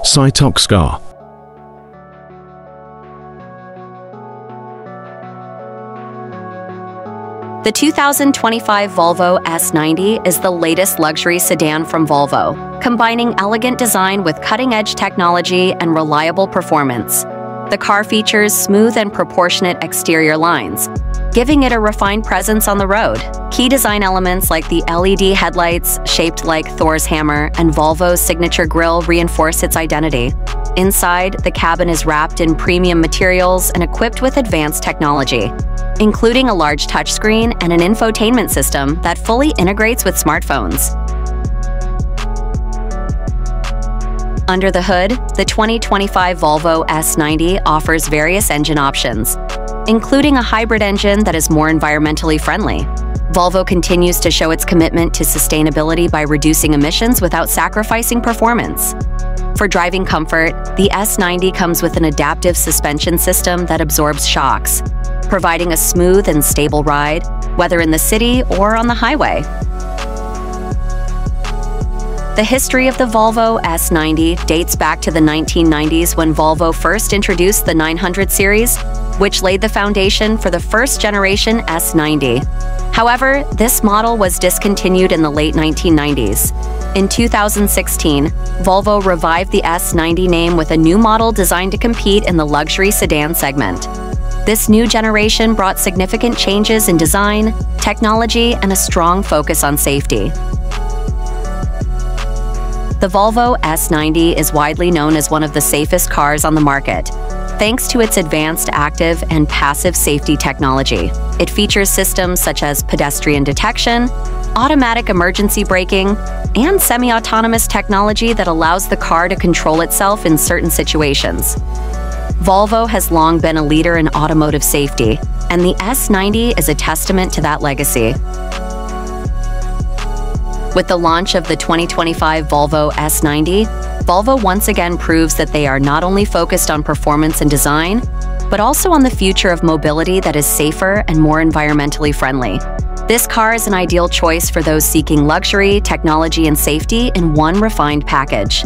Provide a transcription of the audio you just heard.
SYTOXCAR. The 2025 Volvo S90 is the latest luxury sedan from Volvo, combining elegant design with cutting-edge technology and reliable performance. The car features smooth and proportionate exterior lines, giving it a refined presence on the road. Key design elements like the LED headlights, shaped like Thor's hammer, and Volvo's signature grille reinforce its identity. Inside, the cabin is wrapped in premium materials and equipped with advanced technology, including a large touchscreen and an infotainment system that fully integrates with smartphones. Under the hood, the 2025 Volvo S90 offers various engine options, including a hybrid engine that is more environmentally friendly. Volvo continues to show its commitment to sustainability by reducing emissions without sacrificing performance. For driving comfort, the S90 comes with an adaptive suspension system that absorbs shocks, providing a smooth and stable ride, whether in the city or on the highway. The history of the Volvo S90 dates back to the 1990s when Volvo first introduced the 900 series, which laid the foundation for the first-generation S90. However, this model was discontinued in the late 1990s. In 2016, Volvo revived the S90 name with a new model designed to compete in the luxury sedan segment. This new generation brought significant changes in design, technology, and a strong focus on safety. The Volvo S90 is widely known as one of the safest cars on the market, thanks to its advanced active and passive safety technology. It features systems such as pedestrian detection, automatic emergency braking, and semi-autonomous technology that allows the car to control itself in certain situations. Volvo has long been a leader in automotive safety, and the S90 is a testament to that legacy. With the launch of the 2025 Volvo S90, Volvo once again proves that they are not only focused on performance and design, but also on the future of mobility that is safer and more environmentally friendly. This car is an ideal choice for those seeking luxury, technology, and safety in one refined package.